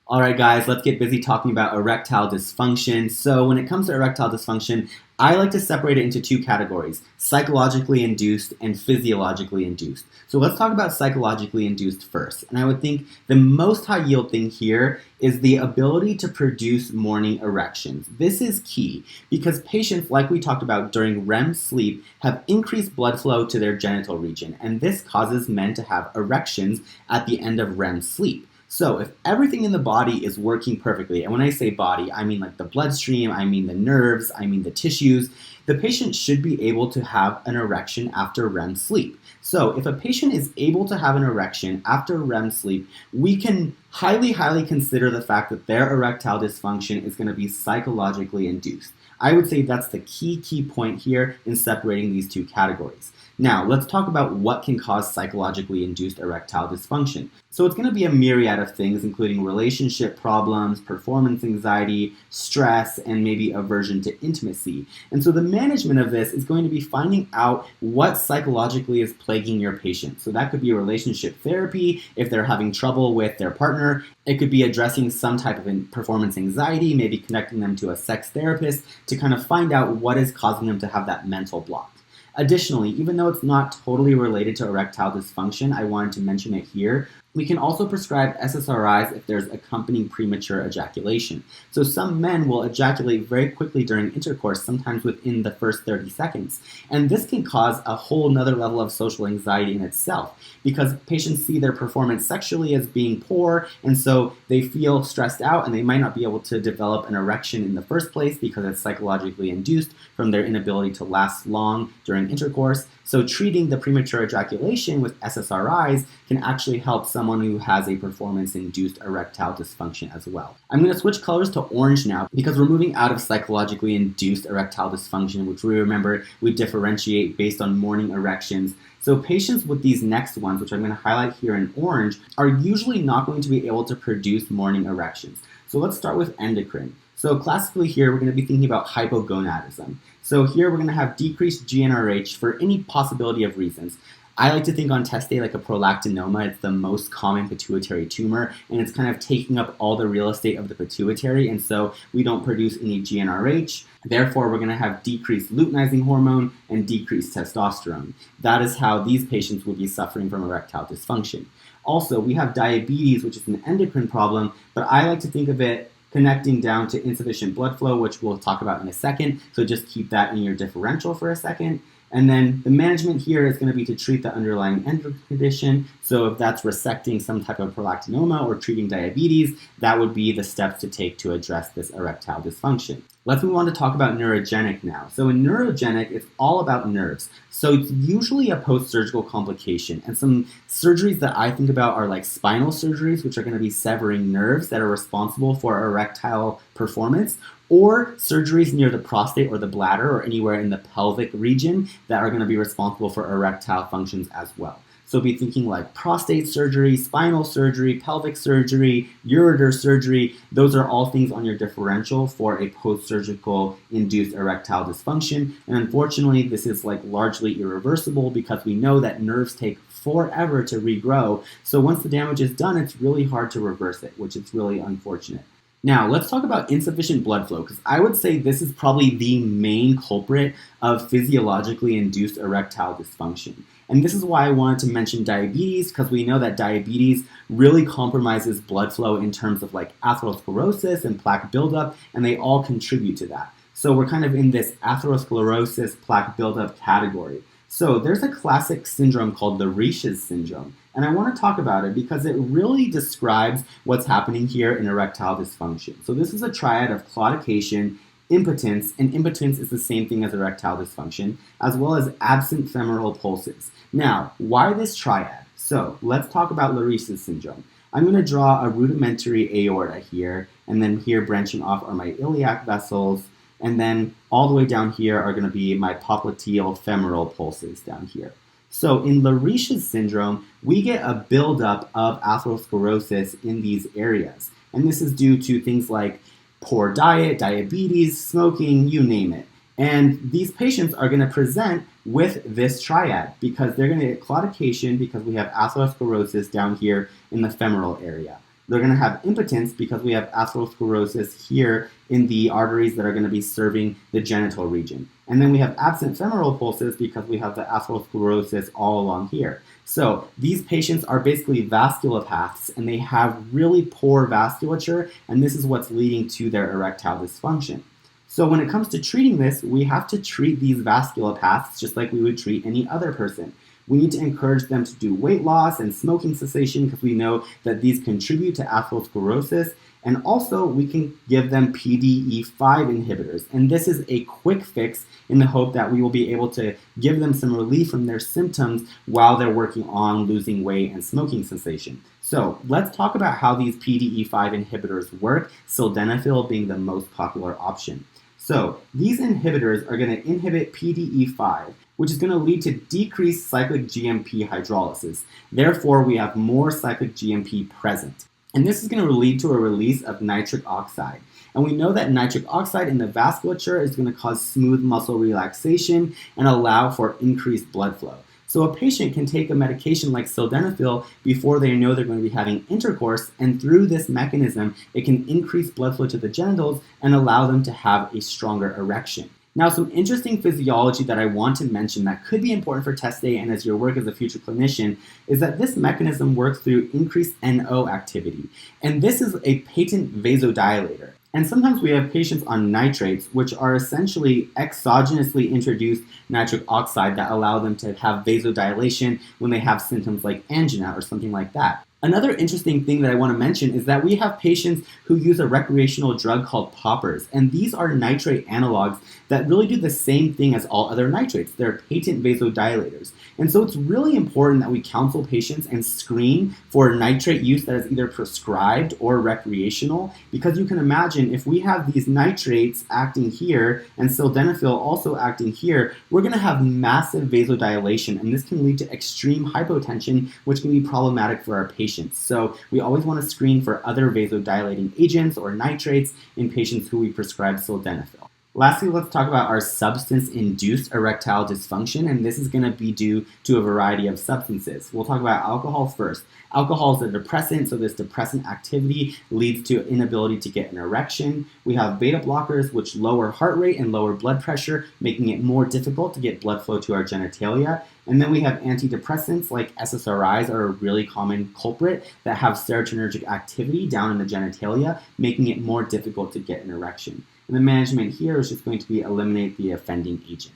All right, guys, let's get busy talking about erectile dysfunction. So, when it comes to erectile dysfunction, I like to separate it into two categories: psychologically induced and physiologically induced. So, let's talk about psychologically induced first. And I would think the most high yield thing here is the ability to produce morning erections. This is key because patients, like we talked about during REM sleep, have increased blood flow to their genital region, and this causes men to have erections at the end of REM sleep. So if everything in the body is working perfectly, and when I say body, I mean like the bloodstream, I mean the nerves, I mean the tissues, the patient should be able to have an erection after REM sleep. So if a patient is able to have an erection after REM sleep, we can highly consider the fact that their erectile dysfunction is going to be psychologically induced. I would say that's the key point here in separating these two categories. Now, let's talk about what can cause psychologically induced erectile dysfunction. So it's going to be a myriad of things, including relationship problems, performance anxiety, stress, and maybe aversion to intimacy. And so the management of this is going to be finding out what psychologically is plaguing your patient. So that could be relationship therapy if they're having trouble with their partner. It could be addressing some type of performance anxiety, maybe connecting them to a sex therapist to kind of find out what is causing them to have that mental block. Additionally, even though it's not totally related to erectile dysfunction, I wanted to mention it here. We can also prescribe SSRIs if there's accompanying premature ejaculation. So some men will ejaculate very quickly during intercourse, sometimes within the first 30 seconds. And this can cause a whole nother level of social anxiety in itself because patients see their performance sexually as being poor, and so they feel stressed out and they might not be able to develop an erection in the first place because it's psychologically induced from their inability to last long during intercourse. So treating the premature ejaculation with SSRIs can actually help someone who has a performance-induced erectile dysfunction as well. I'm going to switch colors to orange now because we're moving out of psychologically induced erectile dysfunction, which we remember we differentiate based on morning erections. So patients with these next ones, which I'm going to highlight here in orange, are usually not going to be able to produce morning erections. So let's start with endocrine. So classically here, we're going to be thinking about hypogonadism. So here we're going to have decreased GnRH for any possibility of reasons. I like to think on test day like a prolactinoma. It's the most common pituitary tumor, and it's kind of taking up all the real estate of the pituitary, and so we don't produce any GnRH. Therefore, we're going to have decreased luteinizing hormone and decreased testosterone. That is how these patients would be suffering from erectile dysfunction. Also, we have diabetes, which is an endocrine problem, but I like to think of it connecting down to insufficient blood flow, which we'll talk about in a second. So just keep that in your differential for a second. And then the management here is going to be to treat the underlying endocrine condition. So if that's resecting some type of prolactinoma or treating diabetes, that would be the steps to take to address this erectile dysfunction. Let's move on to talk about neurogenic now. So in neurogenic, it's all about nerves. So it's usually a post-surgical complication. And some surgeries that I think about are like spinal surgeries, which are going to be severing nerves that are responsible for erectile performance, or surgeries near the prostate or the bladder or anywhere in the pelvic region that are going to be responsible for erectile functions as well. So be thinking like prostate surgery, spinal surgery, pelvic surgery, ureter surgery. Those are all things on your differential for a post-surgical induced erectile dysfunction. And unfortunately, this is like largely irreversible because we know that nerves take forever to regrow. So once the damage is done, it's really hard to reverse it, which is really unfortunate. Now, let's talk about insufficient blood flow, because I would say this is probably the main culprit of physiologically induced erectile dysfunction. And this is why I wanted to mention diabetes, because we know that diabetes really compromises blood flow in terms of like atherosclerosis and plaque buildup, and they all contribute to that. So we're kind of in this atherosclerosis plaque buildup category. So there's a classic syndrome called Leriche's syndrome, and I want to talk about it because it really describes what's happening here in erectile dysfunction. So this is a triad of claudication, impotence, and impotence is the same thing as erectile dysfunction, as well as absent femoral pulses. Now, why this triad? So let's talk about Leriche's syndrome. I'm going to draw a rudimentary aorta here, and then here branching off are my iliac vessels, and then all the way down here are going to be my popliteal femoral pulses down here. So in Leriche's syndrome, we get a buildup of atherosclerosis in these areas. And this is due to things like poor diet, diabetes, smoking, you name it. And these patients are going to present with this triad because they're going to get claudication because we have atherosclerosis down here in the femoral area. They're going to have impotence because we have atherosclerosis here in the arteries that are going to be serving the genital region. And then we have absent femoral pulses because we have the atherosclerosis all along here. So these patients are basically vasculopaths, and they have really poor vasculature, and this is what's leading to their erectile dysfunction. So when it comes to treating this, we have to treat these vasculopaths just like we would treat any other person. We need to encourage them to do weight loss and smoking cessation because we know that these contribute to atherosclerosis. And also, we can give them PDE5 inhibitors. And this is a quick fix in the hope that we will be able to give them some relief from their symptoms while they're working on losing weight and smoking cessation. So let's talk about how these PDE5 inhibitors work, sildenafil being the most popular option. So these inhibitors are going to inhibit PDE5, which is going to lead to decreased cyclic GMP hydrolysis. Therefore, we have more cyclic GMP present. And this is going to lead to a release of nitric oxide. And we know that nitric oxide in the vasculature is going to cause smooth muscle relaxation and allow for increased blood flow. So a patient can take a medication like sildenafil before they know they're going to be having intercourse, and through this mechanism, it can increase blood flow to the genitals and allow them to have a stronger erection. Now, some interesting physiology that I want to mention that could be important for test day and as your work as a future clinician is that this mechanism works through increased NO activity. And this is a patent vasodilator. And sometimes we have patients on nitrates, which are essentially exogenously introduced nitric oxide that allow them to have vasodilation when they have symptoms like angina or something like that. Another interesting thing that I want to mention is that we have patients who use a recreational drug called poppers, and these are nitrate analogs that really do the same thing as all other nitrates. They're patent vasodilators. And so it's really important that we counsel patients and screen for nitrate use that is either prescribed or recreational, because you can imagine if we have these nitrates acting here and sildenafil also acting here, we're going to have massive vasodilation, and this can lead to extreme hypotension, which can be problematic for our patients. So we always want to screen for other vasodilating agents or nitrates in patients who we prescribe sildenafil. Lastly, let's talk about our substance-induced erectile dysfunction, and this is going to be due to a variety of substances. We'll talk about alcohol first. Alcohol is a depressant, so this depressant activity leads to inability to get an erection. We have beta blockers, which lower heart rate and lower blood pressure, making it more difficult to get blood flow to our genitalia. And then we have antidepressants like SSRIs are a really common culprit that have serotonergic activity down in the genitalia, making it more difficult to get an erection. And the management here is just going to be eliminate the offending agent.